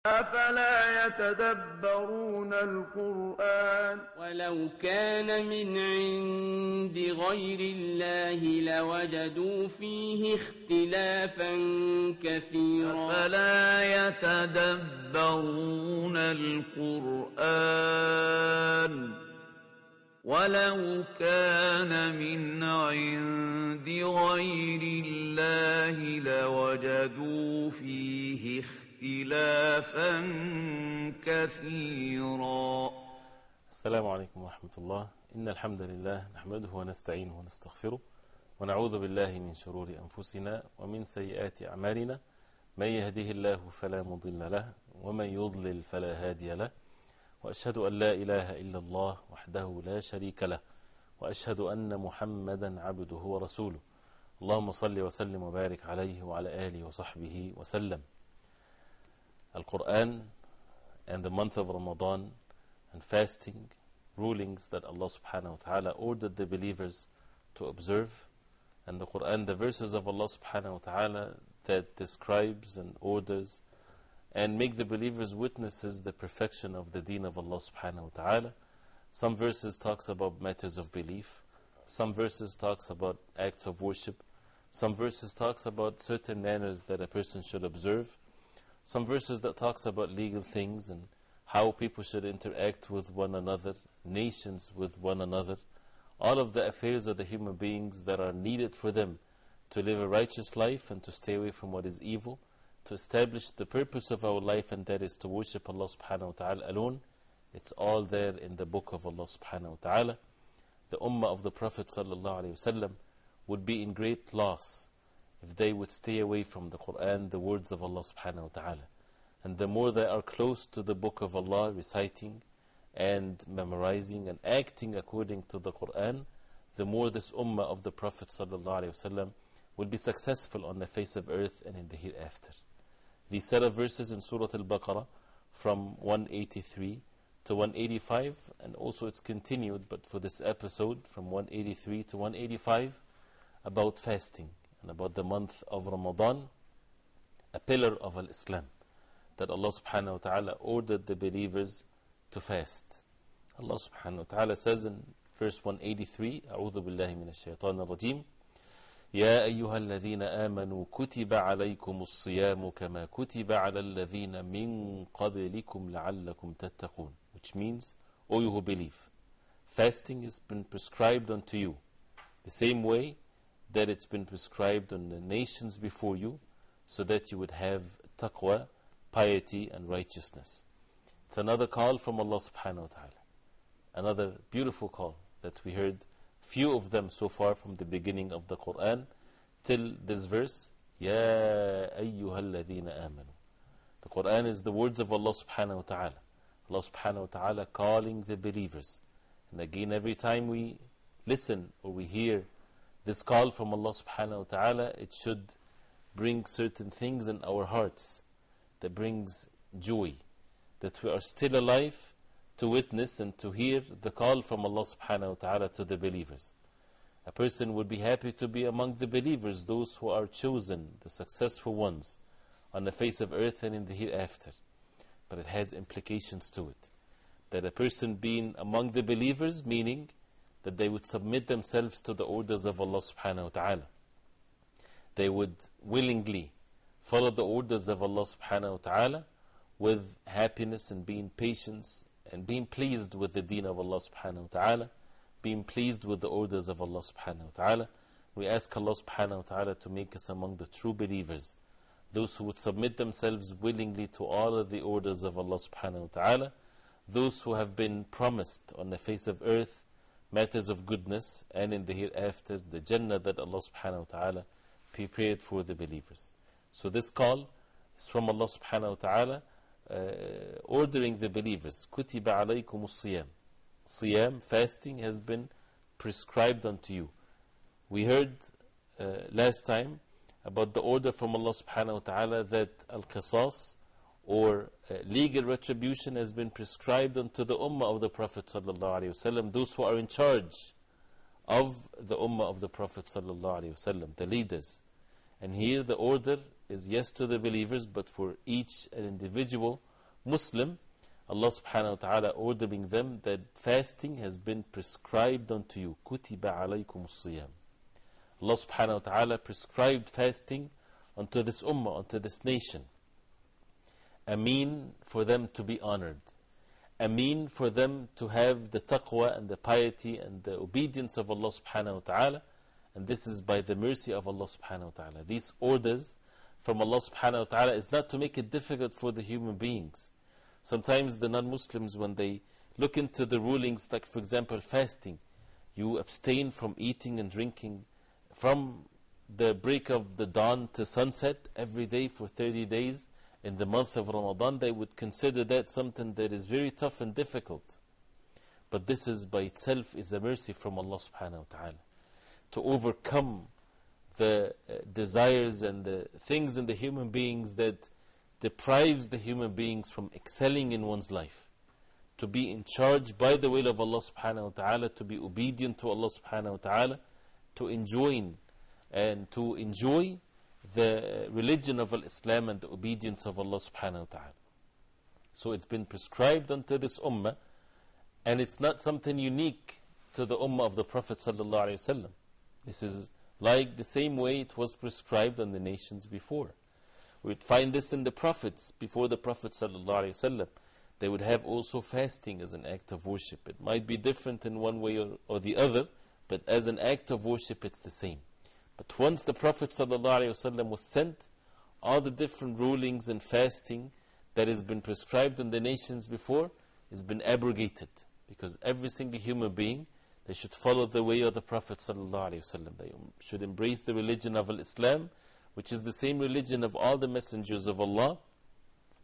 أفلا يتدبرون القرآن ولو كان من عند غير الله لوجدوا فيه اختلافا كثيرا أفلا يتدبرون القرآن ولو كان من عند غير الله لوجدوا فيه اختلافا كثيرا. السلام عليكم ورحمة الله. إن الحمد لله نحمده ونستعينه ونستغفره ونعوذ بالله من شرور أنفسنا ومن سيئات أعمالنا، من يهده الله فلا مضل له ومن يضلل فلا هادي له، وأشهد أن لا إله إلا الله وحده لا شريك له، وأشهد أن محمدا عبده ورسوله. اللهم صل وسلم وبارك عليه وعلى آله وصحبه وسلم. Al-Qur'an and the month of Ramadan and fasting, rulings that Allah subhanahu wa ta'ala ordered the believers to observe, and the Qur'an, the verses of Allah subhanahu wa ta'ala that describes and orders and make the believers witnesses the perfection of the deen of Allah subhanahu wa ta'ala. Some verses talks about matters of belief, some verses talks about acts of worship, some verses talks about certain manners that a person should observe, some verses that talks about legal things and how people should interact with one another, nations with one another, all of the affairs of the human beings that are needed for them to live a righteous life and to stay away from what is evil, to establish the purpose of our life, and that is to worship Allah subhanahu wa ta'ala alone. It's all there in the book of Allah subhanahu wa ta'ala. The ummah of the Prophet sallallahu alayhi wa sallam would be in great loss if they would stay away from the Qur'an, the words of Allah subhanahu wa ta'ala. And the more they are close to the book of Allah, reciting and memorizing and acting according to the Qur'an, the more this ummah of the Prophet sallallahu alayhi wa sallam will be successful on the face of earth and in the hereafter. These set of verses in Surah Al-Baqarah from 183 to 185, and also it's continued, but for this episode from 183 to 185, about fasting and about the month of Ramadan, a pillar of Al-Islam, that Allah subhanahu wa ta'ala ordered the believers to fast. Allah subhanahu wa ta'ala says in verse 183, أعوذ بالله من الشيطان الرجيم يا أيها الذين آمنوا كتب عليكم الصيام كما كتب على الذين من قبلكم لعلكم تتقون, which means, O you who believe, fasting has been prescribed unto you the same way that it's been prescribed on the nations before you, so that you would have taqwa, piety and righteousness. It's another call from Allah subhanahu wa ta'ala, another beautiful call that we heard few of them so far from the beginning of the Qur'an till this verse, Ya ayyuhalladhina amanu. The Qur'an is the words of Allah subhanahu wa ta'ala. Allah subhanahu wa ta'ala calling the believers. And again, every time we listen or we hear this call from Allah subhanahu wa ta'ala, it should bring certain things in our hearts that brings joy, that we are still alive to witness and to hear the call from Allah subhanahu wa ta'ala to the believers. A person would be happy to be among the believers, those who are chosen, the successful ones on the face of earth and in the hereafter. But it has implications to it, that a person being among the believers, meaning that they would submit themselves to the orders of Allah subhanahu wa ta'ala. They would willingly follow the orders of Allah subhanahu wa ta'ala with happiness and being patient and being pleased with the deen of Allah subhanahu wa ta'ala, being pleased with the orders of Allah subhanahu wa ta'ala. We ask Allah subhanahu wa ta'ala to make us among the true believers, those who would submit themselves willingly to all of the orders of Allah subhanahu wa ta'ala, those who have been promised on the face of earth matters of goodness, and in the hereafter the Jannah that Allah subhanahu wa ta'ala prepared for the believers. So this call is from Allah subhanahu wa ta'ala ordering the believers, كُتِبَ عَلَيْكُمُ الصِّيَامِ. Siyam, fasting, has been prescribed unto you. We heard last time about the order from Allah subhanahu wa ta'ala that al-qisas, or legal retribution, has been prescribed unto the ummah of the Prophet sallallahu alaihi wasallam, those who are in charge of the ummah of the Prophet sallallahu alaihi wasallam, the leaders. And here the order is yes to the believers, but for each an individual Muslim, Allah subhanahu wa ta'ala ordering them that fasting has been prescribed unto you. كُتِبَ عَلَيْكُمُ الصِّيَامِ. Allah subhanahu wa ta'ala prescribed fasting unto this ummah, unto this nation. A mean for them to be honored. A mean for them to have the taqwa and the piety and the obedience of Allah subhanahu wa ta'ala. And this is by the mercy of Allah subhanahu wa ta'ala. These orders from Allah subhanahu wa ta'ala is not to make it difficult for the human beings. Sometimes the non-Muslims, when they look into the rulings, like for example fasting, you abstain from eating and drinking from the break of the dawn to sunset every day for 30 days in the month of Ramadan, they would consider that something that is very tough and difficult. But this is by itself is a mercy from Allah subhanahu wa ta'ala to overcome the desires and the things in the human beings that deprives the human beings from excelling in one's life. To be in charge by the will of Allah subhanahu wa ta'ala, to be obedient to Allah subhanahu wa ta'ala, to enjoy the religion of Islam and the obedience of Allah subhanahu wa ta'ala. So it's been prescribed unto this ummah, and it's not something unique to the ummah of the Prophet sallallahu alaihi wasallam. This is like the same way it was prescribed on the nations before. We would find this in the prophets. Before the Prophet sallallahu alaihi wasallam, they would have also fasting as an act of worship. It might be different in one way or the other, but as an act of worship it's the same. But once the Prophet ﷺ was sent, all the different rulings and fasting that has been prescribed in the nations before has been abrogated. Because every single human being, they should follow the way of the Prophet ﷺ. They should embrace the religion of Islam, which is the same religion of all the messengers of Allah,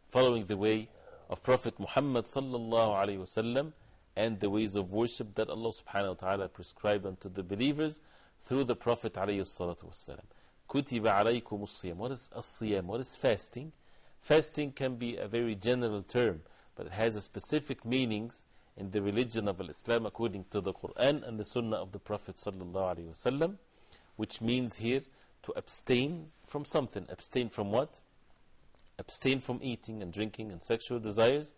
following the way of Prophet Muhammad ﷺ and the ways of worship that Allah subhanahu wa ta'ala prescribed unto the believers through the Prophet ﷺ. كُتِبَ عَلَيْكُمُ الصِّيَامِ. What is as-siyam? What is fasting? Fasting can be a very general term, but it has a specific meanings in the religion of Islam according to the Qur'an and the Sunnah of the Prophet ﷺ, which means here to abstain from something. Abstain from what? Abstain from eating and drinking and sexual desires,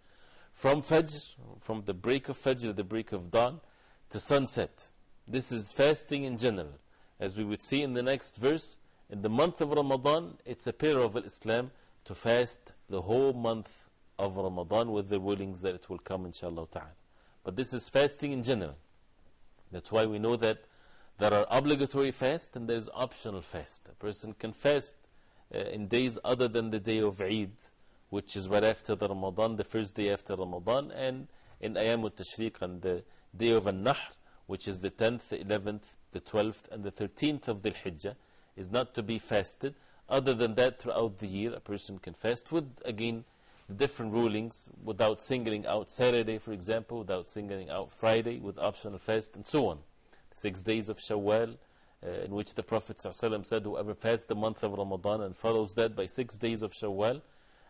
from Fajr, from the break of Fajr, the break of dawn, to sunset. This is fasting in general. As we would see in the next verse, in the month of Ramadan, it's a pillar of Islam to fast the whole month of Ramadan with the rulings that it will come inshallah ta'ala. But this is fasting in general. That's why we know that there are obligatory fast and there is optional fast. A person can fast in days other than the day of Eid, which is right after the Ramadan, the first day after Ramadan, and in Ayam al-Tashriq and the day of An-Nahr, which is the 10th, the 11th, the 12th, and the 13th of Dhul Hijjah, is not to be fasted. Other than that, throughout the year, a person can fast with, again, the different rulings, without singling out Saturday, for example, without singling out Friday, with optional fast, and so on. 6 days of Shawwal, in which the Prophet ﷺ said, whoever fasts the month of Ramadan and follows that by 6 days of Shawwal,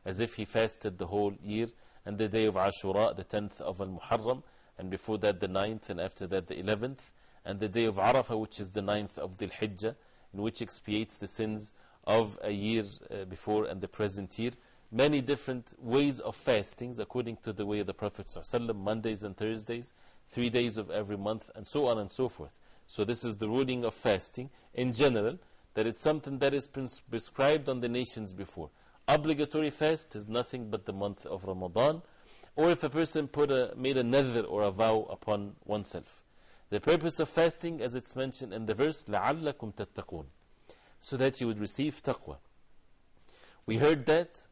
as if he fasted the whole year, and the day of Ashura, the 10th of Al-Muharram, and before that the 9th, and after that the 11th, and the day of Arafah, which is the 9th of Dhul Hijjah, in which expiates the sins of a year before and the present year. Many different ways of fastings according to the way of the Prophet ﷺ, Mondays and Thursdays, 3 days of every month, and so on and so forth. So this is the ruling of fasting in general, that it's something that is prescribed on the nations before. Obligatory fast is nothing but the month of Ramadan, or if a person made a nadhr or a vow upon oneself. The purpose of fasting, as it's mentioned in the verse, لَعَلَّكُمْ تَتَّقُونَ, so that you would receive taqwa. We heard that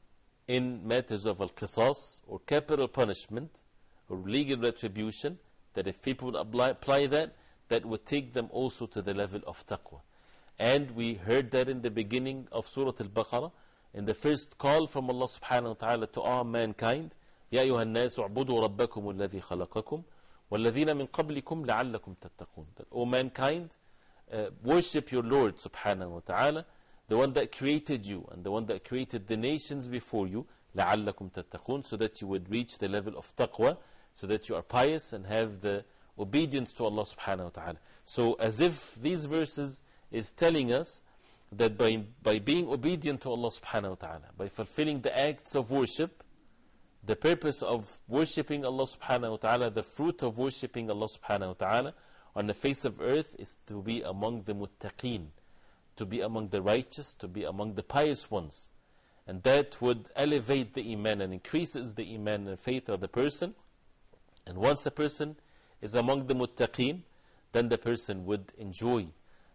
in matters of al-qisas, or capital punishment, or legal retribution, that if people would apply that, that would take them also to the level of taqwa. And we heard that in the beginning of Surah Al-Baqarah, in the first call from Allah subhanahu wa ta'ala to all mankind, يَا أَيُّهَا النَّاسُ اعْبُدُوا رَبَّكُمُ الَّذِي خَلَقَكُمْ وَالَّذِينَ مِنْ قَبْلِكُمْ لَعَلَّكُمْ تَتَّقُونَ. That, O mankind, worship your Lord subhanahu wa ta'ala, the one that created you and the one that created the nations before you, لَعَلَّكُمْ تَتَّقُونَ, so that you would reach the level of taqwa, so that you are pious and have the obedience to Allah subhanahu wa ta'ala. So as if these verses is telling us that by being obedient to Allah subhanahu wa ta'ala, by fulfilling the acts of worship, the purpose of worshipping Allah subhanahu wa ta'ala, the fruit of worshipping Allah subhanahu wa ta'ala on the face of earth is to be among the muttaqeen, to be among the righteous, to be among the pious ones. And that would elevate the iman and increases the iman and faith of the person. And once a person is among the muttaqeen, then the person would enjoy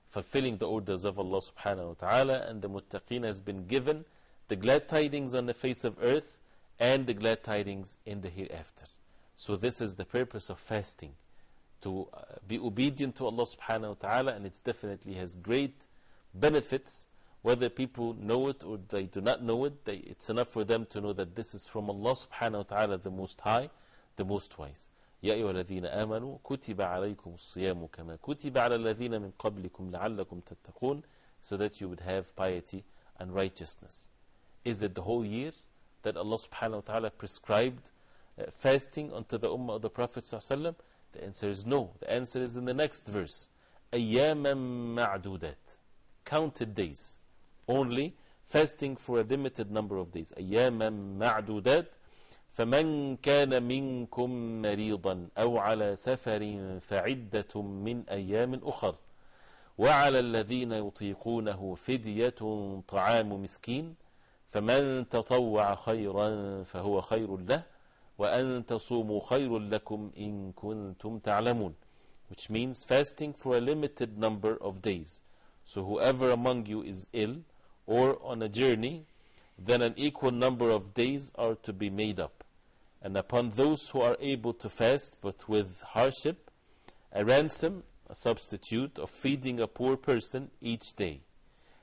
fulfilling the orders of Allah subhanahu wa ta'ala, and the muttaqeen has been given the glad tidings on the face of earth and the glad tidings in the hereafter. So this is the purpose of fasting, to be obedient to Allah subhanahu wa ta'ala, and it definitely has great benefits. Whether people know it or they do not know it, it's enough for them to know that this is from Allah subhanahu wa ta'ala, the Most High, the Most Wise. يا أيها الذين آمنوا كتب عليكم الصيام كما كتب على الذين من قبلكم لعلكم تتقون, so that you would have piety and righteousness. Is it the whole year that Allah subhanahu wa ta'ala prescribed fasting unto the ummah of the Prophet sallallahu alaihi wasallam? The answer is no. The answer is in the next verse. أياما معدودات, counted days. Only fasting for a limited number of days. أياما معدودات فمن كان منكم مريضا أو على سفر فعدة من أيام أخر وعلى الذين يطيقونه فدية طعام مسكين فمن تطوع خيرا فهو خير له وأن تصوموا خير لكم إن كنتم تعلمون, which means fasting for a limited number of days. So whoever among you is ill or on a journey, then an equal number of days are to be made up. And upon those who are able to fast but with hardship, a ransom, a substitute of feeding a poor person each day.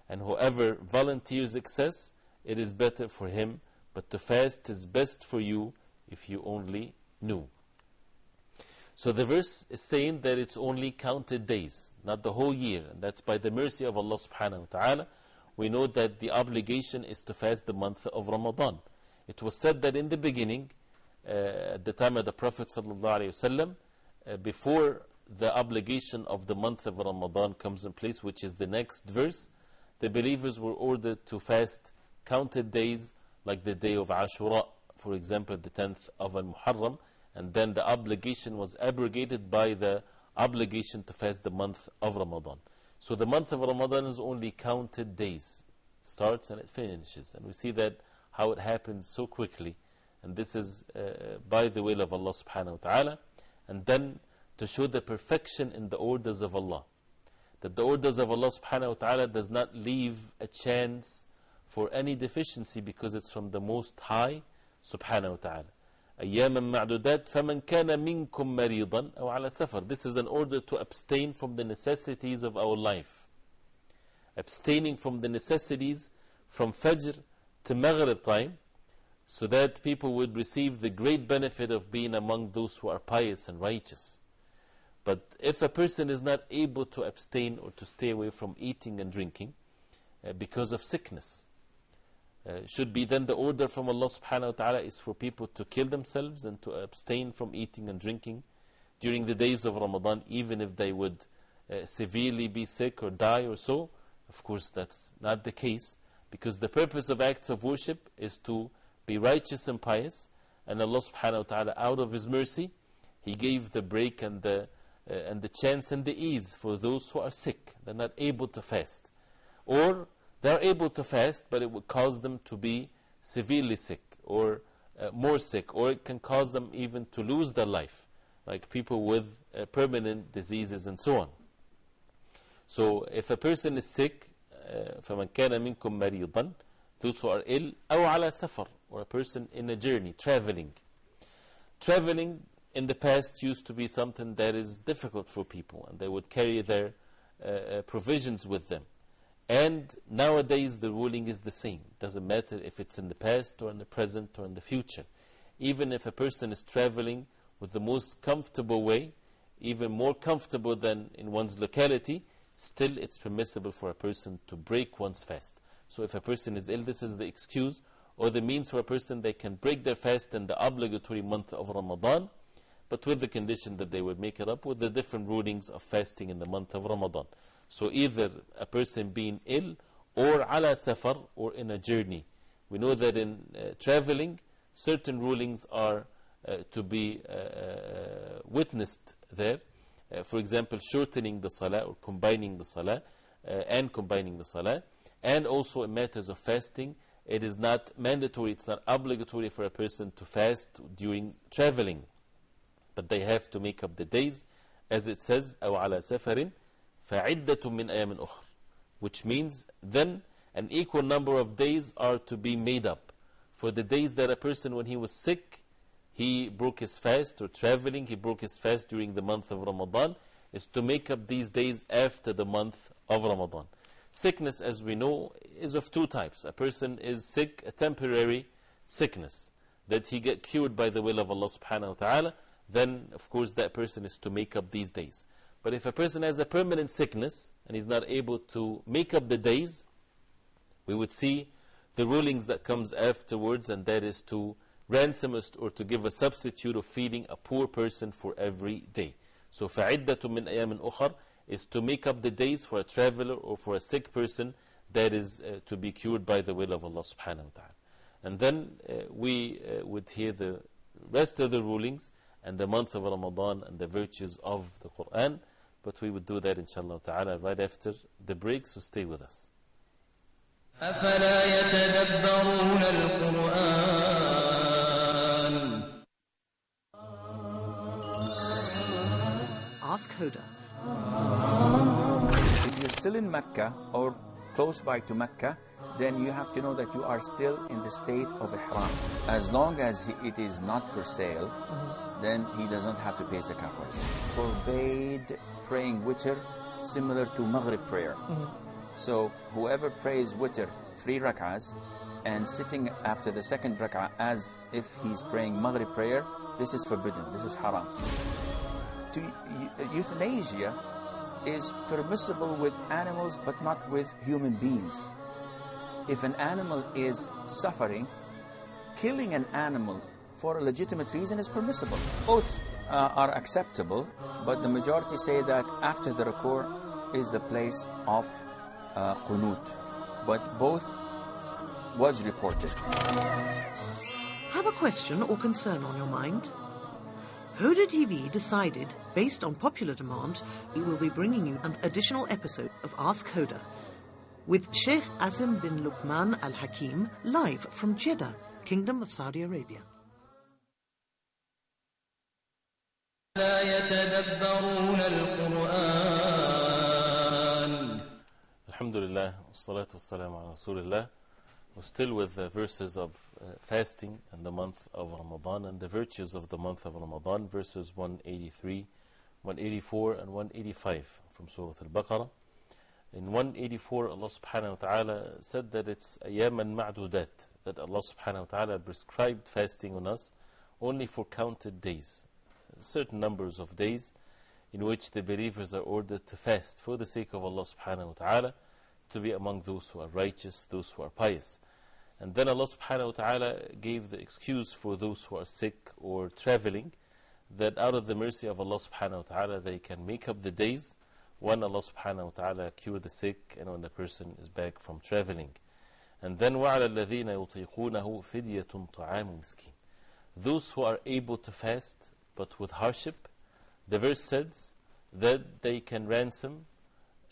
And whoever volunteers excess, it is better for him, but to fast is best for you if you only knew. So the verse is saying that it's only counted days, not the whole year. And that's by the mercy of Allah subhanahu wa ta'ala. We know that the obligation is to fast the month of Ramadan. It was said that in the beginning, at the time of the Prophet sallallahu alaihi wasallam, before the obligation of the month of Ramadan comes in place, which is the next verse, the believers were ordered to fast counted days like the day of Ashura, for example, the 10th of Al-Muharram, and then the obligation was abrogated by the obligation to fast the month of Ramadan. So the month of Ramadan is only counted days, starts and it finishes, and we see that how it happens so quickly. And this is by the will of Allah subhanahu wa ta'ala. And then to show the perfection in the orders of Allah, that the orders of Allah subhanahu wa ta'ala does not leave a chance for any deficiency, because it's from the Most High subhanahu wa ta'ala. أياما معدودات فمن كان منكم مريضا أو على سفر. This is an order to abstain from the necessities of our life. Abstaining from the necessities from Fajr to Maghrib time, so that people would receive the great benefit of being among those who are pious and righteous. But if a person is not able to abstain or to stay away from eating and drinking because of sickness, should be then the order from Allah subhanahu wa ta'ala is for people to kill themselves and to abstain from eating and drinking during the days of Ramadan, even if they would severely be sick or die or so? Of course that's not the case, because the purpose of acts of worship is to be righteous and pious, and Allah subhanahu wa ta'ala, out of His mercy, He gave the break and the chance and the ease for those who are sick. They're not able to fast, or they're able to fast, but it would cause them to be severely sick or more sick, or it can cause them even to lose their life, like people with permanent diseases and so on. So if a person is sick, فَمَنْ كَانَ مِنْكُمْ مَرِيضًا, those who are ill, أو على سفر, or a person in a journey, traveling. Traveling in the past used to be something that is difficult for people, and they would carry their provisions with them. And nowadays the ruling is the same. It doesn't matter if it's in the past or in the present or in the future. Even if a person is traveling with the most comfortable way, even more comfortable than in one's locality, still it's permissible for a person to break one's fast. So if a person is ill, this is the excuse or the means for a person, they can break their fast in the obligatory month of Ramadan, but with the condition that they would make it up with the different rulings of fasting in the month of Ramadan. So either a person being ill, or ala safar, or in a journey. We know that in traveling, certain rulings are to be witnessed there. For example, shortening the salah or combining the salah and combining the salah. And also in matters of fasting, it is not mandatory, it's not obligatory for a person to fast during traveling. But they have to make up the days, as it says, أو على سفر فعدة من أيام أخر, which means then an equal number of days are to be made up. For the days that a person, when he was sick, he broke his fast, or traveling, he broke his fast during the month of Ramadan, is to make up these days after the month of Ramadan. Sickness, as we know, is of two types. A person is sick, a temporary sickness, that he get cured by the will of Allah subhanahu wa ta'ala, then of course that person is to make up these days. But if a person has a permanent sickness, and he's not able to make up the days, we would see the rulings that comes afterwards, and that is to ransom or to give a substitute of feeding a poor person for every day. So فَعِدَّةٌ مِّنْ أَيَامٍ أُخَرٍ is to make up the days for a traveler or for a sick person that is to be cured by the will of Allah subhanahu wa ta'ala. And then we would hear the rest of the rulings and the month of Ramadan and the virtues of the Qur'an, but we would do that inshallah ta'ala right after the break, so stay with us. أفلا يتدبرون القرآن. Ask Huda. If you're still in Mecca or close by to Mecca, then you have to know that you are still in the state of Ihram. As long as it is not for sale, then he does not have to pay zakah for it. Forbade praying witr similar to Maghrib prayer. So whoever prays witr 3 rak'ahs and sitting after the second rak'ah as if he's praying Maghrib prayer, this is forbidden, this is haram. Euthanasia is permissible with animals but not with human beings. If an animal is suffering, killing an animal for a legitimate reason is permissible. Both are acceptable, but the majority say that after the ruku' is the place of qunut. But both was reported. Have a question or concern on your mind? Huda TV decided, based on popular demand, we will be bringing you an additional episode of Ask Huda with Shaykh Azim bin Luqman al-Hakim live from Jeddah, Kingdom of Saudi Arabia. لا يتدبرون القرآن. Alhamdulillah, wassalatu wassalamu ala Rasulillah. We're still with the verses of fasting and the month of Ramadan and the virtues of the month of Ramadan, verses 183, 184 and 185 from Surah Al-Baqarah. In 184, Allah subhanahu wa ta'ala said that it's ayyaman ma'dudat, that Allah subhanahu wa ta'ala prescribed fasting on us only for counted days, certain numbers of days in which the believers are ordered to fast for the sake of Allah subhanahu wa ta'ala, to be among those who are righteous, those who are pious. And then Allah subhanahu wa ta'ala gave the excuse for those who are sick or traveling, that out of the mercy of Allah subhanahu wa ta'ala they can make up the days when Allah subhanahu wa ta'ala cure the sick and when the person is back from traveling. And then وَعَلَى الَّذِينَ يُطِيقُونَهُ فِدْيَةٌ طَعَامُ مِسْكِينٍ, those who are able to fast but with hardship, the verse says that they can ransom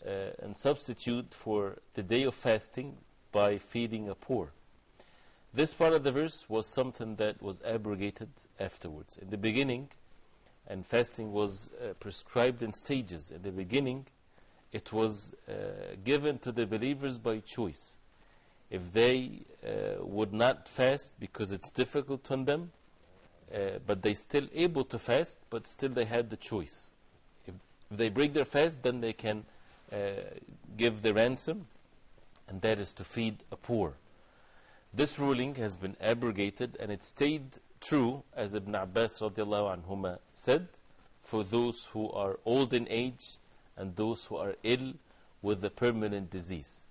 and substitute for the day of fasting by feeding a poor. This part of the verse was something that was abrogated afterwards. In the beginning, and fasting was prescribed in stages. In the beginning, it was given to the believers by choice. If they would not fast because it's difficult on them, but they still able to fast, but still they had the choice. If they break their fast, then they can give the ransom, and that is to feed a poor. This ruling has been abrogated, and it stayed true, as Ibn Abbas radiallahu anhuma said, for those who are old in age and those who are ill with a permanent disease.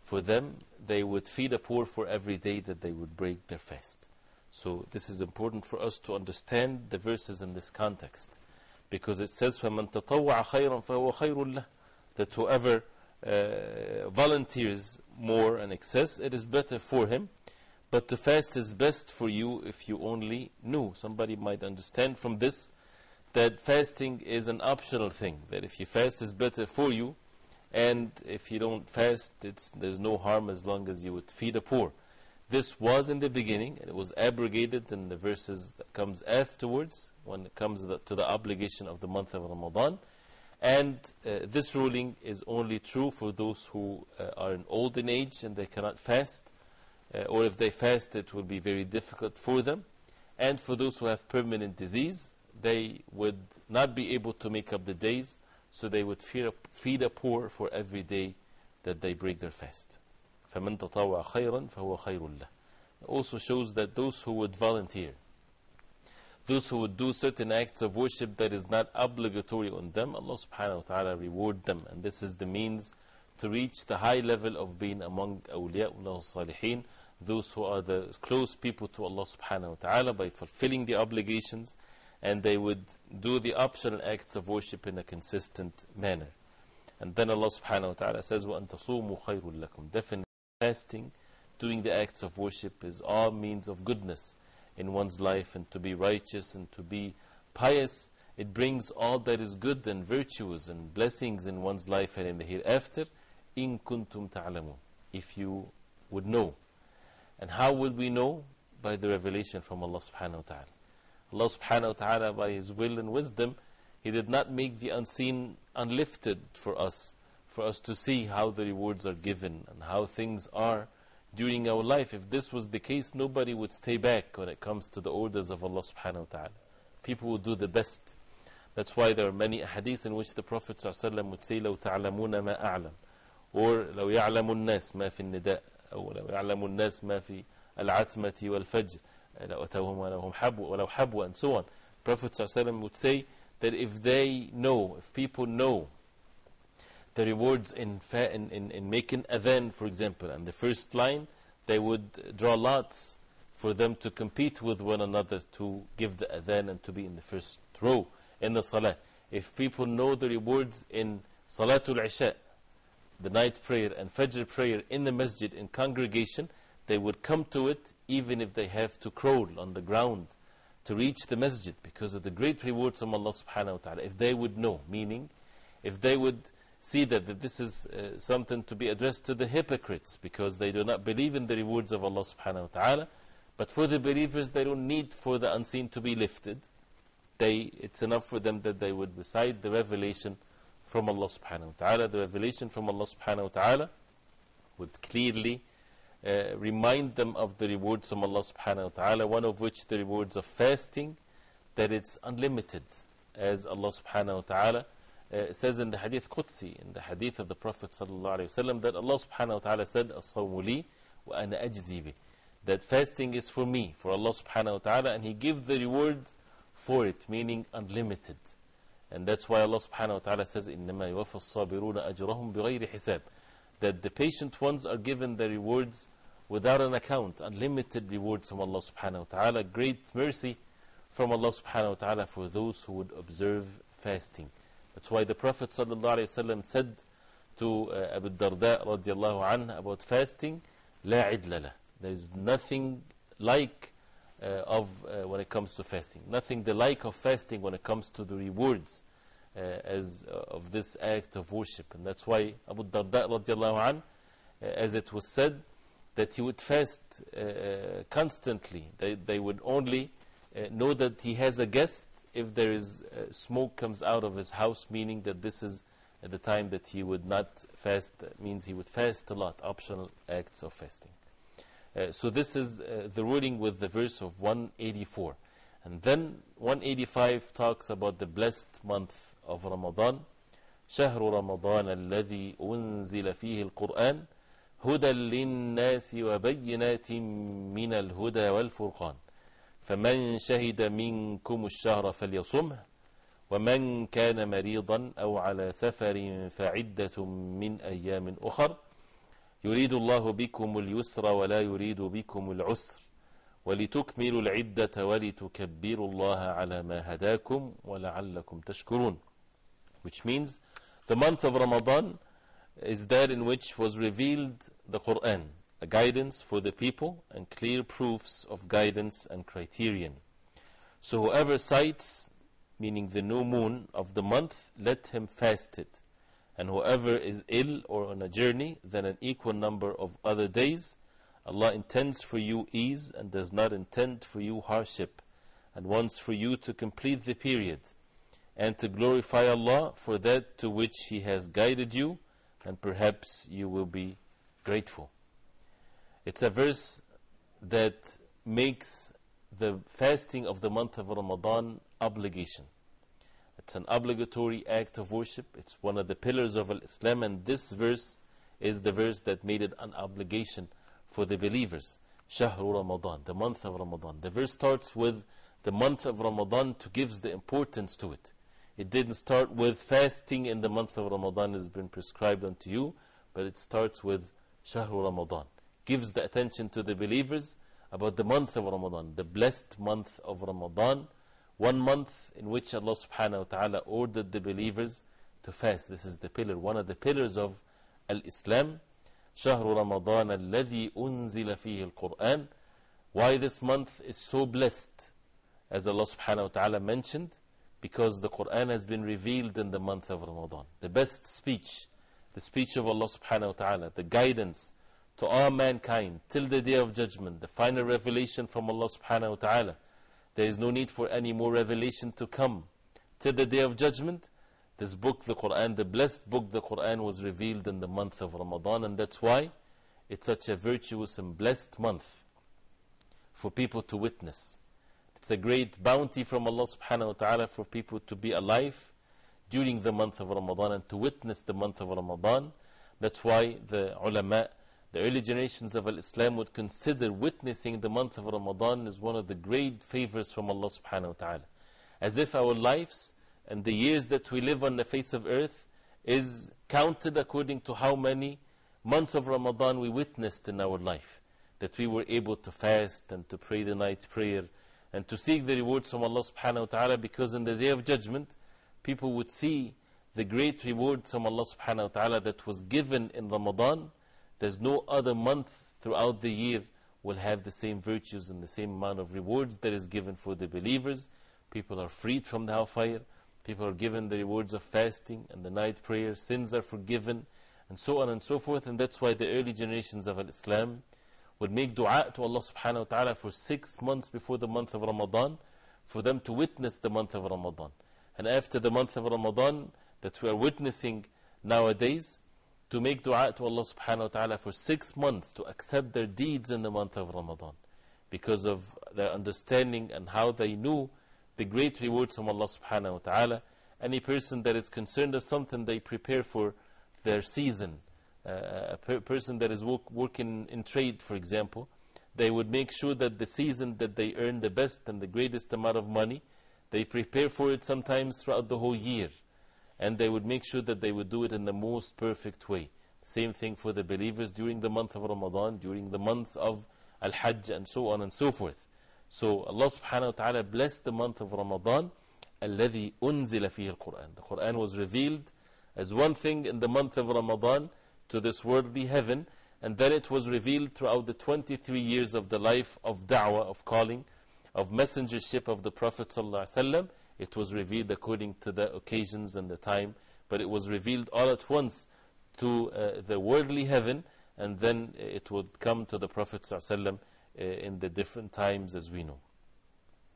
For them, they would feed a poor for every day that they would break their fast. So this is important for us to understand the verses in this context, because it says فَمَنْ تَطَوَّعَ خَيْرًا فَهُوَ خَيْرٌ لَهُ, that whoever volunteers more and excess, it is better for him. But to fast is best for you if you only knew. Somebody might understand from this that fasting is an optional thing, that if you fast is better for you, and if you don't fast, there's no harm as long as you would feed the poor. This was in the beginning, and it was abrogated in the verses that comes afterwards, when it comes to the obligation of the month of Ramadan. And this ruling is only true for those who are old in age and they cannot fast, or if they fast it will be very difficult for them. And for those who have permanent disease, they would not be able to make up the days, so they would feed a poor for every day that they break their fast. فَمَنْ تَطَوَّعَ خَيْرًا فَهُوَ خَيْرٌ لَهُ. It also shows that those who would volunteer, those who would do certain acts of worship that is not obligatory on them, Allah subhanahu wa ta'ala reward them. And this is the means to reach the high level of being among awliyaullah salihin, those who are the close people to Allah subhanahu wa ta'ala, by fulfilling the obligations, and they would do the optional acts of worship in a consistent manner. And then Allah subhanahu wa ta'ala says, وَأَن تَصُومُوا خَيْرٌ لَكُمْ. Definitely fasting, doing the acts of worship is all means of goodness in one's life, and to be righteous and to be pious. It brings all that is good and virtuous and blessings in one's life and in the hereafter. إِن كُنْتُمْ تَعْلَمُونَ. If you would know. And how will we know? By the revelation from Allah subhanahu wa ta'ala. Allah subhanahu wa ta'ala, by His will and wisdom, He did not make the unseen unlifted for us to see how the rewards are given and how things are during our life. If this was the case, nobody would stay back when it comes to the orders of Allah subhanahu wa ta'ala. People would do the best. That's why there are many hadith in which the Prophet ﷺ would say, لَوْ تَعْلَمُونَ مَا أَعْلَمُ, or لَوْ يَعْلَمُ النَّاسِ مَا فِي النِّدَاءِ, أو لَوْ يَعْلَمُ النَّاسِ مَا فِي الْعَتْمَةِ وَالْفَجْرِ لَوْ حَبُوا, and so on. Prophet ﷺ would say that if they know, if people know the rewards in making adhan, for example, and the first line, they would draw lots for them to compete with one another to give the adhan and to be in the first row in the salah. If people know the rewards in Salatul Isha, the night prayer, and Fajr prayer in the masjid, in congregation, they would come to it even if they have to crawl on the ground to reach the masjid, because of the great rewards from Allah subhanahu wa ta'ala. If they would know, meaning if they would see that this is something to be addressed to the hypocrites, because they do not believe in the rewards of Allah subhanahu wa ta'ala. But for the believers, they don't need for the unseen to be lifted. It's enough for them that they would recite the revelation from Allah subhanahu wa ta'ala. The revelation from Allah subhanahu wa ta'ala would clearly remind them of the rewards from Allah subhanahu wa ta'ala, one of which the rewards of fasting, that it's unlimited, as Allah subhanahu wa ta'ala says in the Hadith Qudsi, in the Hadith of the Prophet sallallahu alayhi wa sallam, that Allah subhanahu wa ta'ala said, الصَّوْمُ لِي وَأَنَا أَجْزِي بِهِ, that fasting is for me, for Allah subhanahu wa ta'ala, and He gives the reward for it, meaning unlimited. And that's why Allah subhanahu wa ta'ala says, إِنَّمَا يُوَفَّى الصَّابِرُونَ أَجْرَهُمْ بِغَيْرِ حِسَابٍ, that the patient ones are given the rewards without an account, unlimited rewards from Allah subhanahu wa ta'ala. Great mercy from Allah subhanahu wa ta'ala for those who would observe fasting. That's why the Prophet sallallahu alayhi wa sallam said to Abu Darda radiallahu anhu about fasting, لا عدل له. There is nothing like when it comes to fasting. Nothing the like of fasting when it comes to the rewards of this act of worship. And that's why Abu Darda radiallahu anhu, as it was said, that he would fast constantly. They would only know that he has a guest if there is smoke comes out of his house, meaning that this is at the time that he would not fast. That means he would fast a lot, optional acts of fasting. So this is the ruling with the verse of 184. And then 185 talks about the blessed month of Ramadan. شهر رمضان الذي أنزل فيه القرآن هدى للناس وبينات من الهدى والفرقان فمن شهد منكم الشهر فليصمه ومن كان مريضا أو على سفر فعدة من أيام أخر يريد الله بكم اليسر ولا يريد بكم العسر ولتكملوا العدة ولتكبروا الله على ما هداكم ولعلكم تشكرون. Which means the month of Ramadan is that in which was revealed the Qur'an, a guidance for the people and clear proofs of guidance and criterion. So whoever sights, meaning the new moon of the month, let him fast it. And whoever is ill or on a journey, then an equal number of other days. Allah intends for you ease and does not intend for you hardship, and wants for you to complete the period and to glorify Allah for that to which He has guided you, and perhaps you will be grateful. It's a verse that makes the fasting of the month of Ramadan obligation. It's an obligatory act of worship. It's one of the pillars of Islam, and this verse is the verse that made it an obligation for the believers. Shahru Ramadan, the month of Ramadan. The verse starts with the month of Ramadan to give the importance to it. It didn't start with fasting in the month of Ramadan has been prescribed unto you, but it starts with Shahru Ramadan. Gives the attention to the believers about the month of Ramadan, the blessed month of Ramadan, one month in which Allah subhanahu wa ta'ala ordered the believers to fast. This is the pillar, one of the pillars of Al-Islam. Shahru Ramadan alladhi unzila fihi al-Qur'an. Why this month is so blessed? As Allah subhanahu wa ta'ala mentioned, because the Qur'an has been revealed in the month of Ramadan. The best speech, the speech of Allah subhanahu wa ta'ala, the guidance to all mankind till the day of judgment, the final revelation from Allah subhanahu wa ta'ala. There is no need for any more revelation to come till the day of judgment. This book, the Qur'an, the blessed book, the Qur'an, was revealed in the month of Ramadan, and that's why it's such a virtuous and blessed month for people to witness. It's a great bounty from Allah subhanahu wa ta'ala for people to be alive during the month of Ramadan and to witness the month of Ramadan. That's why the ulama, the early generations of Islam, would consider witnessing the month of Ramadan as one of the great favors from Allah subhanahu wa ta'ala. As if our lives and the years that we live on the face of earth is counted according to how many months of Ramadan we witnessed in our life. That we were able to fast and to pray the night prayer and to seek the rewards from Allah subhanahu wa ta'ala, because in the day of judgment, people would see the great rewards from Allah subhanahu wa ta'ala that was given in Ramadan. There's no other month throughout the year will have the same virtues and the same amount of rewards that is given for the believers. People are freed from the hellfire. People are given the rewards of fasting and the night prayer. Sins are forgiven, and so on and so forth. And that's why the early generations of Islam would make dua to Allah subhanahu wa ta'ala for 6 months before the month of Ramadan, for them to witness the month of Ramadan. And after the month of Ramadan that we are witnessing nowadays, to make dua to Allah subhanahu wa ta'ala for 6 months to accept their deeds in the month of Ramadan, because of their understanding and how they knew the great rewards from Allah subhanahu wa ta'ala. Any person that is concerned of something, they prepare for their season. A person that is working in trade, for example, they would make sure that the season that they earn the best and the greatest amount of money, they prepare for it sometimes throughout the whole year. And they would make sure that they would do it in the most perfect way. Same thing for the believers during the month of Ramadan, during the months of Al-Hajj, and so on and so forth. So Allah subhanahu wa ta'ala blessed the month of Ramadan, الَّذِي أُنزِلَ فِيهِ الْقُرْآنِ. The Qur'an was revealed as one thing in the month of Ramadan to this worldly heaven, and then it was revealed throughout the 23 years of the life of da'wah, of calling, of messengership of the Prophet ﷺ. It was revealed according to the occasions and the time, but it was revealed all at once to the worldly heaven, and then it would come to the Prophet ﷺ in the different times, as we know.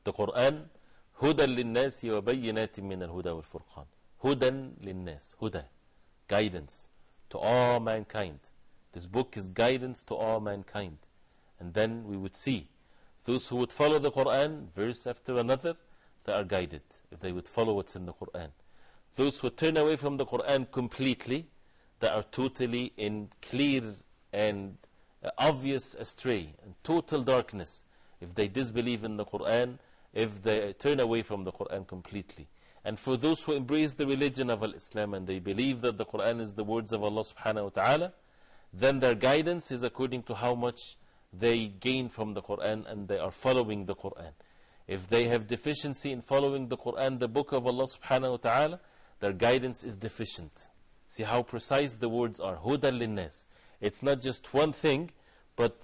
The Qur'an, هُدًى لِلنَّاسِ وَبَيِّنَاتٍ مِّنَ الْهُدَى وَالْفُرْقَانِ. هُدًى لِلنَّاسِ, huda, guidance to all mankind. This book is guidance to all mankind. And then we would see those who would follow the Qur'an, verse after another, they are guided, if they would follow what's in the Qur'an. Those who turn away from the Qur'an completely, they are totally in clear and obvious astray, and total darkness, if they disbelieve in the Qur'an, if they turn away from the Qur'an completely. And for those who embrace the religion of Islam and they believe that the Qur'an is the words of Allah subhanahu wa ta'ala, then their guidance is according to how much they gain from the Qur'an and they are following the Qur'an. If they have deficiency in following the Qur'an, the book of Allah subhanahu wa ta'ala, their guidance is deficient. See how precise the words are. هُدًى لِلنَّاسِ. It's not just one thing, But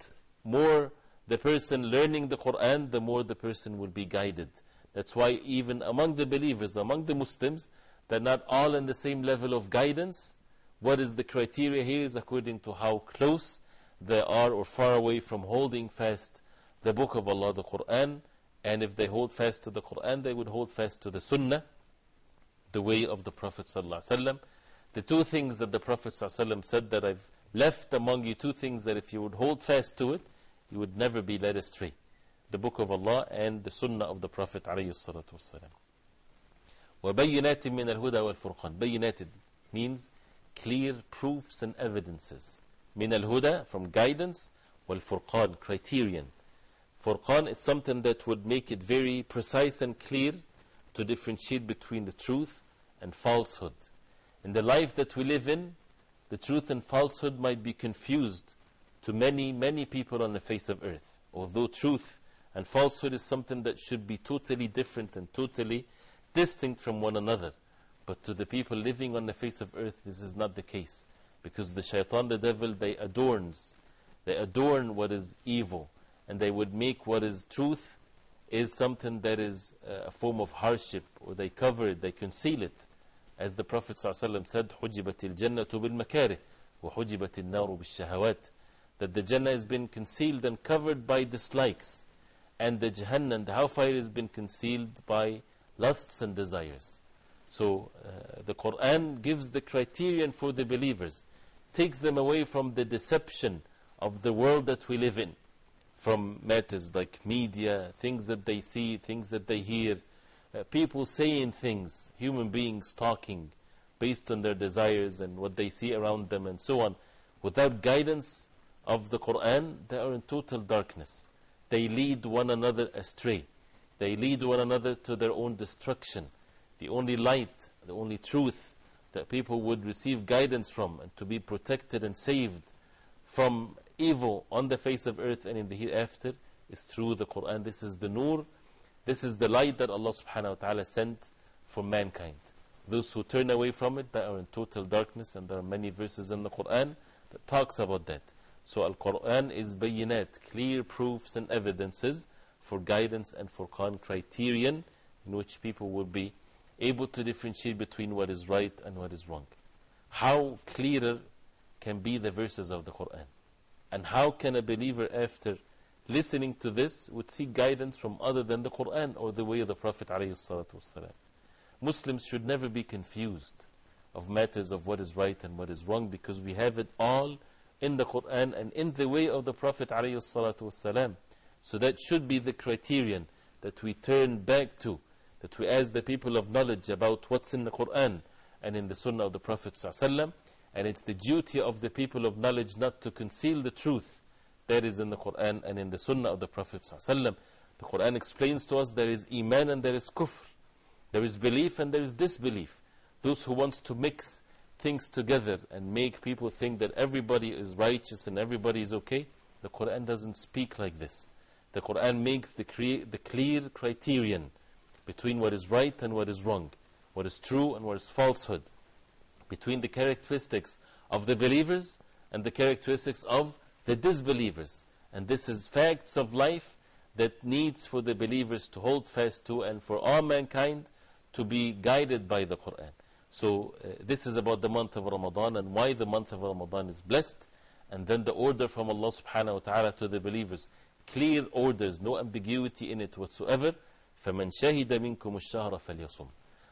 more the person learning the Qur'an, the more the person will be guided. That's why even among the believers, among the Muslims, they're not all in the same level of guidance. What is the criteria here is according to how close they are or far away from holding fast the book of Allah, the Qur'an. And if they hold fast to the Qur'an, they would hold fast to the Sunnah, the way of the Prophet ﷺ. The two things that the Prophet ﷺ said, that I've left among you two things that if you would hold fast to it, you would never be led astray. The book of Allah and the Sunnah of the Prophet ﷺ. وَبَيِّنَاتٍ مِّنَ الْهُدَى وَالْفُرْقَانِ. Bayyinated means clear proofs and evidences. مِنَ الْهُدَى, from guidance, وَالْفُرْقَانِ, criterion. Furqan is something that would make it very precise and clear to differentiate between the truth and falsehood. In the life that we live in, the truth and falsehood might be confused to many, many people on the face of earth. Although truth and falsehood is something that should be totally different and totally distinct from one another. But to the people living on the face of earth, this is not the case. Because the shaitan, the devil, they adorn what is evil. And they would make what is truth is something that is a form of hardship, or they cover it, they conceal it. As the Prophet ﷺ said, حُجِبَتِ الْجَنَّةُ بِالْمَكَارِهِ وَحُجِبَتِ النَّارُ بِالشَّهَوَاتِ, that the Jannah has been concealed and covered by dislikes, and the Jahannam, the hellfire, has been concealed by lusts and desires. So the Qur'an gives the criterion for the believers, takes them away from the deception of the world that we live in, from matters like media, things that they see, things that they hear, people saying things, human beings talking based on their desires and what they see around them and so on. Without guidance of the Qur'an, they are in total darkness. They lead one another astray. They lead one another to their own destruction. The only light, the only truth that people would receive guidance from and to be protected and saved from evil on the face of earth and in the hereafter is through the Qur'an. This is the nur, this is the light that Allah subhanahu wa ta'ala sent for mankind. Those who turn away from it, they are in total darkness, and there are many verses in the Qur'an that talks about that. So Al-Qur'an is bayinat, clear proofs and evidences for guidance and for criterion in which people will be able to differentiate between what is right and what is wrong. How clearer can be the verses of the Qur'an? And how can a believer, after listening to this, would seek guidance from other than the Qur'an or the way of the Prophet ﷺ? Muslims should never be confused of matters of what is right and what is wrong, because we have it all in the Qur'an and in the way of the Prophet ﷺ. So that should be the criterion that we turn back to, that we ask the people of knowledge about what's in the Qur'an and in the Sunnah of the Prophet ﷺ. And it's the duty of the people of knowledge not to conceal the truth that is in the Qur'an and in the Sunnah of the Prophet ﷺ. The Qur'an explains to us there is Iman and there is Kufr. There is belief and there is disbelief. Those who want to mix things together and make people think that everybody is righteous and everybody is okay, the Qur'an doesn't speak like this. The Qur'an makes the clear criterion between what is right and what is wrong, what is true and what is falsehood, between the characteristics of the believers and the characteristics of the disbelievers. And this is facts of life that needs for the believers to hold fast to, and for all mankind to be guided by the Qur'an. So this is about the month of Ramadan and why the month of Ramadan is blessed. And then the order from Allah subhanahu wa ta'ala to the believers, clear orders, no ambiguity in it whatsoever. فَمَنْ شَهِدَ مِنْكُمُ الشَّهْرَ فَلْيَصُمْ.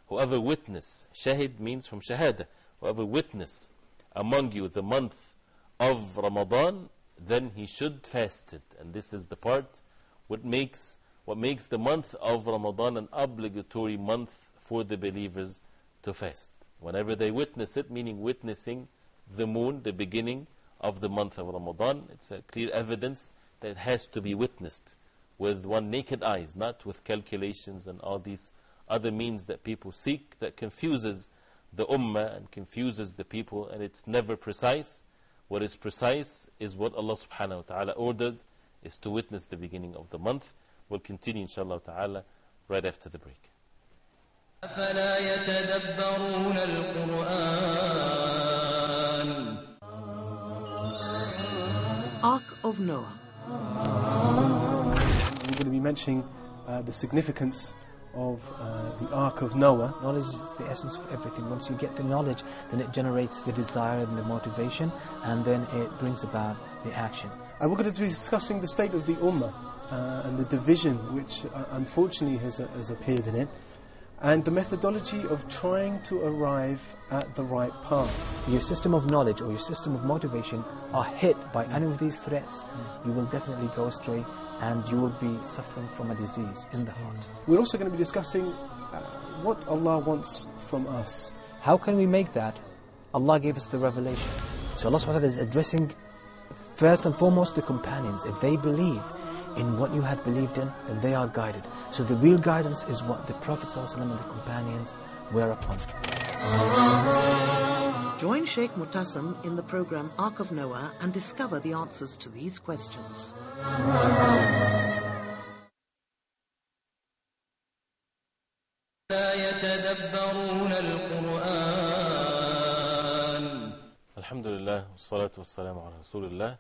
Whoever witness, shahid means from shahada, whoever witness among you the month of Ramadan, then he should fast it. And this is the part what makes the month of Ramadan an obligatory month for the believers to fast. Whenever they witness it, meaning witnessing the moon, the beginning of the month of Ramadan, it's a clear evidence that it has to be witnessed with one naked eyes, not with calculations and all these other means that people seek, that confuses the ummah and confuses the people, and it's never precise. What is precise is what Allah subhanahu wa ta'ala ordered, is to witness the beginning of the month. We'll continue inshallah ta'ala right after the break. أفلا يتدبرون القرآن. Ark of Noah. We're going to be mentioning the significance of the Ark of Noah. Knowledge is the essence of everything. Once you get the knowledge, then it generates the desire and the motivation, and then it brings about the action. And we're going to be discussing the state of the Ummah and the division which unfortunately has appeared in it, and the methodology of trying to arrive at the right path. Your system of knowledge or your system of motivation are hit by any of these threats, you will definitely go astray and you will be suffering from a disease in the heart. We're also going to be discussing what Allah wants from us. How can we make that? Allah gave us the revelation. So Allah subhanahu wa ta'ala is addressing first and foremost the companions. If they believe in what you have believed in, then they are guided. So the real guidance is what the Prophet ﷺ and the companions were upon. Join Shaykh Mutassim in the program Ark of Noah and discover the answers to these questions. لا يتدبرون القرآن. Alhamdulillah, wassalatu wassalamu ala Rasulullah.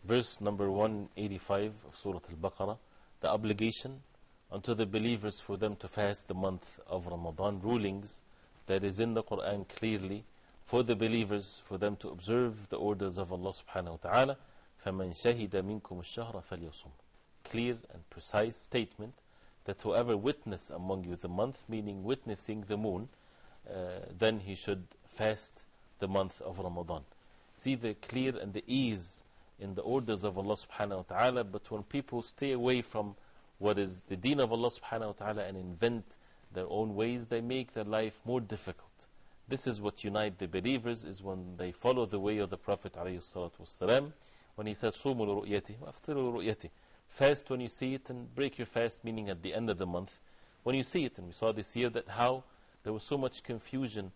Verse number 185 of Surah Al-Baqarah. The obligation unto the believers for them to fast the month of Ramadan. Rulings that is in the Qur'an clearly for the believers, for them to observe the orders of Allah subhanahu wa ta'ala. فَمَنْ شَهِدَ مِنْكُمُ الشَّهْرَ فَلْيَصُمْ. Clear and precise statement that whoever witness among you the month, meaning witnessing the moon, then he should fast the month of Ramadan. See the clear and the ease in the orders of Allah subhanahu wa ta'ala, but when people stay away from what is the deen of Allah subhanahu wa ta'ala and invent their own ways, they make their life more difficult. This is what unites the believers, is when they follow the way of the Prophet alayhi salatu wassalam, when he said, صُومُوا لِرُؤْيَتِهِ وَأَفْطِرُوا لِرُؤْيَتِهِ. Fast when you see it and break your fast, meaning at the end of the month, when you see it. And we saw this year that how there was so much confusion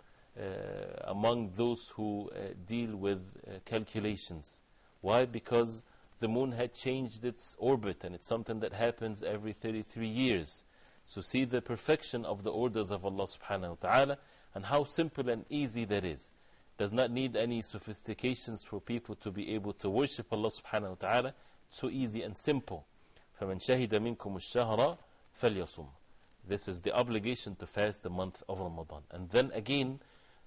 among those who deal with calculations. Why? Because the moon had changed its orbit, and it's something that happens every 33 years. So see the perfection of the orders of Allah subhanahu wa ta'ala, and how simple and easy that is. Does not need any sophistications for people to be able to worship Allah subhanahu wa ta'ala. So easy and simple. فَمَنْ شَهِدَ مِنْكُمُ الشَّهْرَ فَلْيَصُمْ. This is the obligation to fast the month of Ramadan. And then again,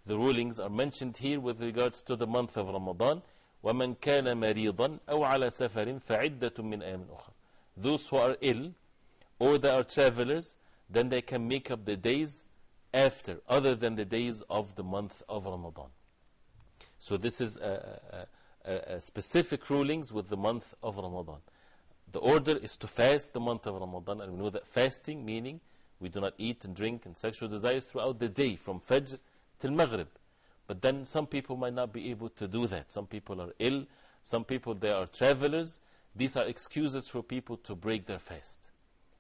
the rulings are mentioned here with regards to the month of Ramadan. وَمَنْ كَانَ مَرِيضًا أَوْ عَلَى سَفَرٍ فَعِدَّةٌ مِّنْ أَيَامٍ أُخَرٍ. Those who are ill or they are travelers, then they can make up the days after, other than the days of the month of Ramadan. So this is specific rulings with the month of Ramadan. The order is to fast the month of Ramadan, and we know that fasting, meaning we do not eat and drink and sexual desires throughout the day, from Fajr till Maghrib. But then some people might not be able to do that. Some people are ill, some people they are travelers. These are excuses for people to break their fast.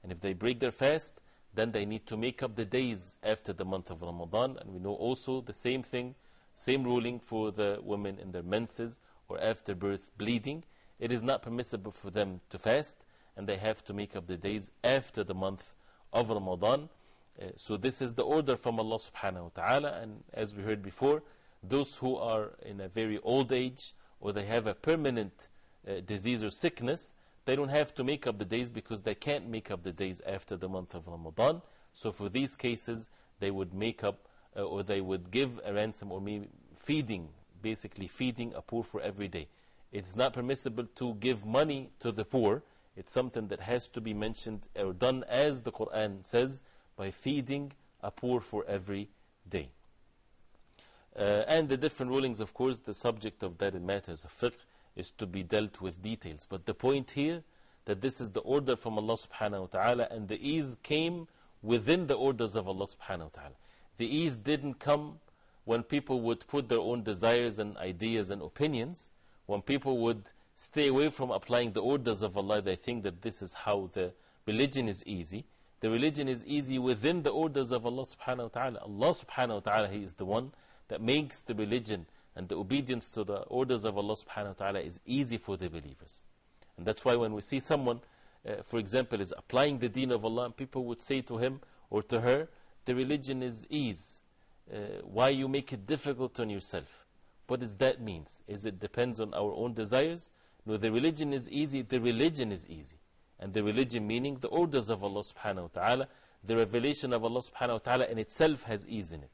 And if they break their fast, then they need to make up the days after the month of Ramadan. And we know also the same thing, same ruling for the women in their menses or after birth bleeding. It is not permissible for them to fast, and they have to make up the days after the month of Ramadan. So this is the order from Allah subhanahu wa ta'ala. And as we heard before, those who are in a very old age or they have a permanent disease or sickness, they don't have to make up the days because they can't make up the days after the month of Ramadan. So for these cases, they would make up or they would give a ransom or maybe feeding, basically feeding a poor for every day. It's not permissible to give money to the poor. It's something that has to be mentioned or done as the Qur'an says, by feeding a poor for every day. And the different rulings, of course, the subject of that in matters of fiqh is to be dealt with details. But the point here, that this is the order from Allah subhanahu wa ta'ala, and the ease came within the orders of Allah subhanahu wa ta'ala. The ease didn't come when people would put their own desires and ideas and opinions. When people would stay away from applying the orders of Allah, they think that this is how the religion is easy. The religion is easy within the orders of Allah subhanahu wa ta'ala. Allah subhanahu wa ta'ala, He is the one that makes the religion and the obedience to the orders of Allah subhanahu wa ta'ala is easy for the believers. And that's why when we see someone, for example, is applying the deen of Allah, people would say to him or to her, the religion is ease. Why you make it difficult on yourself? What does that mean? Is it depends on our own desires? No, the religion is easy. The religion is easy. And the religion meaning the orders of Allah subhanahu wa ta'ala, the revelation of Allah subhanahu wa ta'ala in itself has ease in it.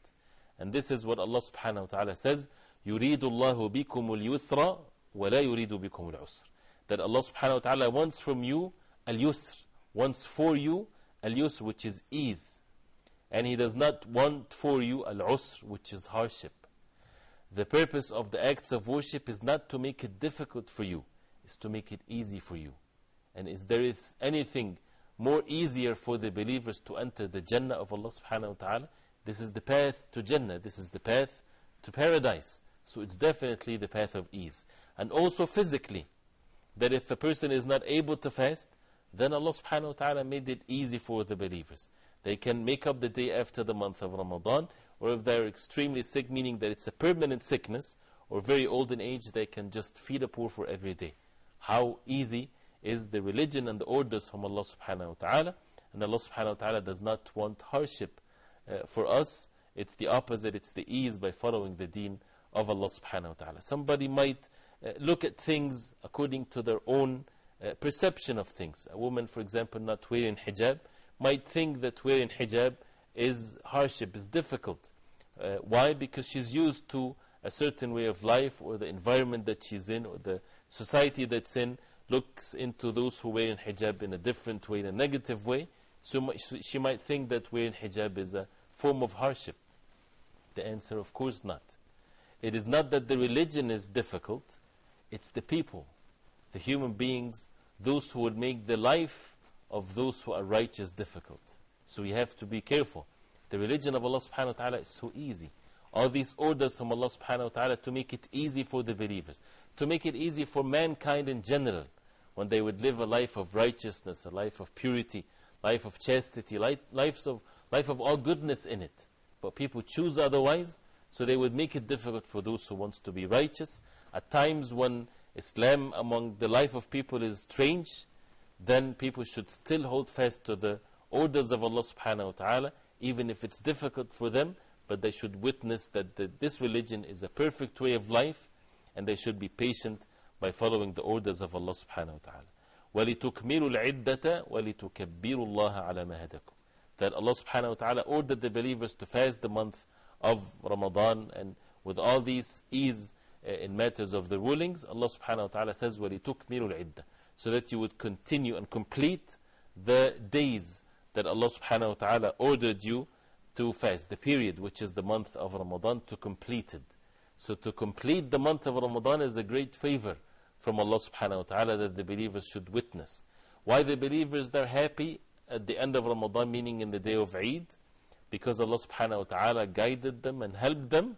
And this is what Allah subhanahu wa ta'ala says, يُرِيدُ اللَّهُ بِكُمُ الْيُسْرَ وَلَا يُرِيدُ بِكُمُ الْعُسْرَ. That Allah subhanahu wa ta'ala wants from you al-yusr, wants for you al-yusr, which is ease. And He does not want for you al-usr, which is hardship. The purpose of the acts of worship is not to make it difficult for you, it's to make it easy for you. And is there anything more easier for the believers to enter the Jannah of Allah subhanahu wa ta'ala? This is the path to Jannah, this is the path to paradise. So it's definitely the path of ease. And also physically, that if a person is not able to fast, then Allah subhanahu wa ta'ala made it easy for the believers. They can make up the day after the month of Ramadan, or if they're extremely sick, meaning that it's a permanent sickness, or very old in age, they can just feed the poor for every day. How easy is the religion and the orders from Allah subhanahu wa ta'ala. And Allah subhanahu wa ta'ala does not want hardship for us. It's the opposite, it's the ease by following the deen of Allah subhanahu wa ta'ala. Somebody might look at things according to their own perception of things. A woman, for example, not wearing hijab, might think that wearing hijab is hardship, is difficult. Why? Because she's used to a certain way of life, or the environment that she's in, or the society that's in, looks into those who wear hijab in a different way, in a negative way. So she might think that wearing hijab is a form of hardship. The answer, of course, not. It is not that the religion is difficult, it's the people, the human beings, those who would make the life of those who are righteous difficult. So we have to be careful. The religion of Allah subhanahu wa ta'ala is so easy. All these orders from Allah subhanahu wa ta'ala to make it easy for the believers, to make it easy for mankind in general, when they would live a life of righteousness, a life of purity, life of chastity, life of all goodness in it. But people choose otherwise, so they would make it difficult for those who want to be righteous. At times when Islam among the life of people is strange, then people should still hold fast to the orders of Allah subhanahu wa ta'ala, even if it's difficult for them, but they should witness that this religion is a perfect way of life, and they should be patient by following the orders of Allah subhanahu wa ta'ala. وَلِتُكْمِلُوا الْعِدَّةَ وَلِتُكَبِّرُوا اللَّهَ عَلَى مَا هَدَكُمْ. That Allah subhanahu wa ta'ala ordered the believers to fast the month of Ramadan, and with all these ease in matters of the rulings, Allah subhanahu wa ta'ala says, وَلِتُكْمِلُوا الْعِدَّةَ, so that you would continue and complete the days that Allah subhanahu wa ta'ala ordered you to fast, the period which is the month of Ramadan, to complete it. So to complete the month of Ramadan is a great favor from Allah subhanahu wa ta'ala that the believers should witness. Why the believers are happy at the end of Ramadan, meaning in the day of Eid? Because Allah subhanahu wa ta'ala guided them and helped them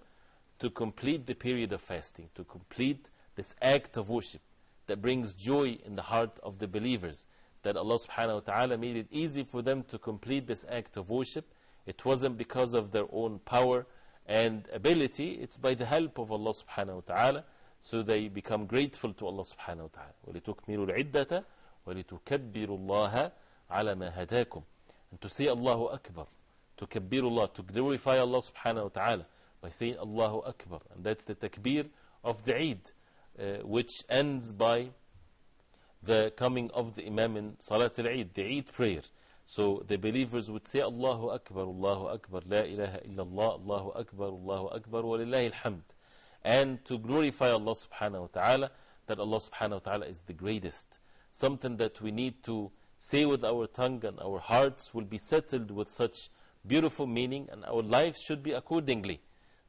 to complete the period of fasting, to complete this act of worship that brings joy in the heart of the believers, that Allah subhanahu wa ta'ala made it easy for them to complete this act of worship. It wasn't because of their own power and ability, it's by the help of Allah subhanahu wa ta'ala. So they become grateful to Allah subhanahu wa ta'ala. وَلِتُكْمِلُوا الْعِدَّةَ وَلِتُكَبِّرُوا اللَّهَ عَلَى مَا هَدَاكُمْ. And to say Allahu Akbar, to kabbirullah, to glorify Allah subhanahu wa ta'ala by saying Allahu Akbar. And that's the takbir of the Eid, which ends by the coming of the Imam in Salat al-Eid, the Eid prayer. So the believers would say Allahu Akbar, Allahu Akbar, La ilaha illallah, Allahu Akbar, Allahu Akbar, wa lillahi alhamd. And to glorify Allah subhanahu wa ta'ala, that Allah subhanahu wa ta'ala is the greatest. Something that we need to say with our tongue, and our hearts will be settled with such beautiful meaning, and our lives should be accordingly.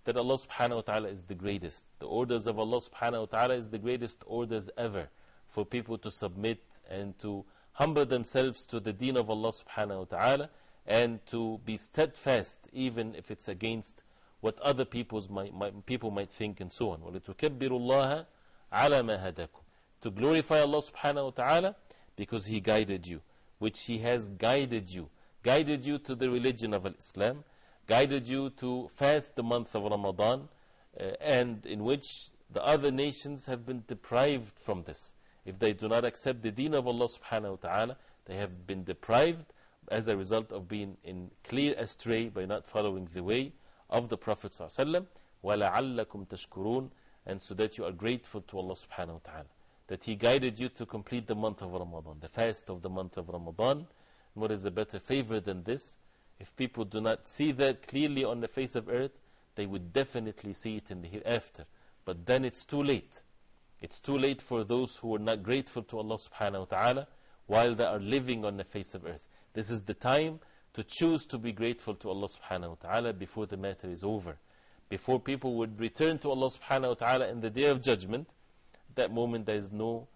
That Allah subhanahu wa ta'ala is the greatest. The orders of Allah subhanahu wa ta'ala is the greatest orders ever, for people to submit and to humble themselves to the deen of Allah subhanahu wa ta'ala, and to be steadfast even if it's against what other people might think, and so on. وَلِتُكَبِّرُوا اللَّهَ عَلَى مَا هَدَاكُمْ. To glorify Allah subhanahu wa ta'ala because He guided you, which He has guided you to the religion of Islam, guided you to fast the month of Ramadan, and in which the other nations have been deprived from this. If they do not accept the deen of Allah subhanahu wa ta'ala, they have been deprived as a result of being in clear astray by not following the way of the Prophet sallallahu alaihi wasallam. وَلَعَلَّكُمْ تَشْكُرُونَ. And so that you are grateful to Allah subhanahu wa ta'ala. that He guided you to complete the month of Ramadan, the fast of the month of Ramadan. And what is a better favor than this? If people do not see that clearly on the face of earth, they would definitely see it in the hereafter. But then it's too late. It's too late for those who are not grateful to Allah subhanahu wa ta'ala while they are living on the face of earth. This is the time to choose to be grateful to Allah subhanahu wa ta'ala before the matter is over. Before people would return to Allah subhanahu wa ta'ala in the day of judgment, at that moment there is no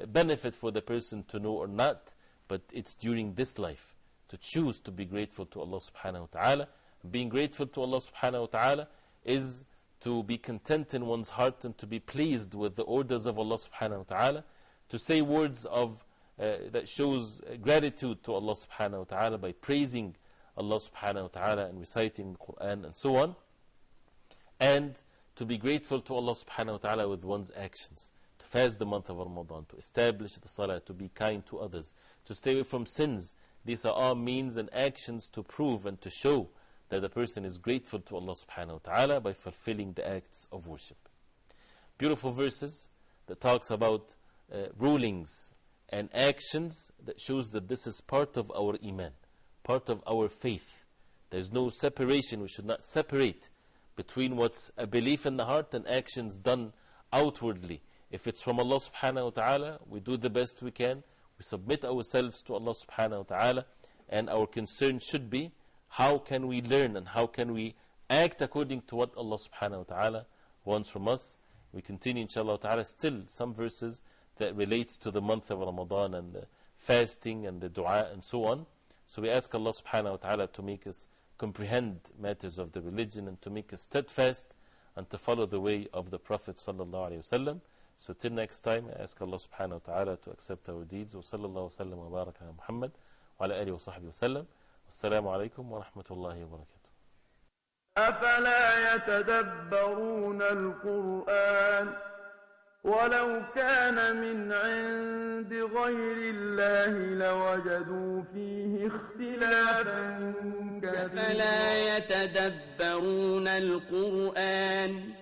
benefit for the person to know or not, but it's during this life to choose to be grateful to Allah subhanahu wa ta'ala. Being grateful to Allah subhanahu wa ta'ala is to be content in one's heart and to be pleased with the orders of Allah subhanahu wa ta'ala, to say words of that shows gratitude to Allah subhanahu wa ta'ala by praising Allah subhanahu wa ta'ala and reciting the Qur'an and so on, and to be grateful to Allah subhanahu wa ta'ala with one's actions, to fast the month of Ramadan, to establish the salah, to be kind to others, to stay away from sins. These are all means and actions to prove and to show that the person is grateful to Allah subhanahu wa ta'ala by fulfilling the acts of worship. Beautiful verses that talks about rulings and actions that shows that this is part of our iman, part of our faith. There's no separation. We should not separate between what's a belief in the heart and actions done outwardly. If it's from Allah subhanahu wa ta'ala, we do the best we can. We submit ourselves to Allah subhanahu wa ta'ala, and our concern should be how can we learn and how can we act according to what Allah subhanahu wa ta'ala wants from us. We continue inshallah ta'ala still some verses that relates to the month of Ramadan and the fasting and the dua and so on. So we ask Allah subhanahu wa ta'ala to make us comprehend matters of the religion and to make us steadfast and to follow the way of the Prophet sallallahu alayhi wa sallam. So till next time, I ask Allah subhanahu wa ta'ala to accept our deeds. Wa sallallahu wa sallam wa baraka ala Muhammad wa ala alihi wa sahbihi wa sallam. Assalamu alaikum wa rahmatullahi wa barakatuh. أفلا يتدبرون القرآن ولو كان من عند غير الله لوجدوا فيه اختلافا كثيرا أفلا يتدبرون القرآن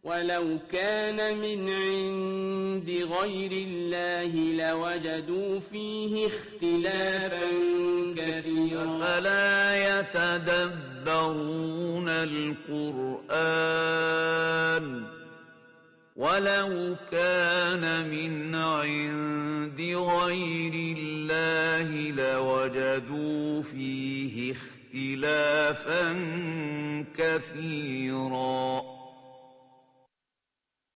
ولو كان من عند غير الله لوجدوا فيه اختلافا كثيرا أفلا يتدبرون القرآن ولو كان من عند غير الله لوجدوا فيه اختلافا كثيرا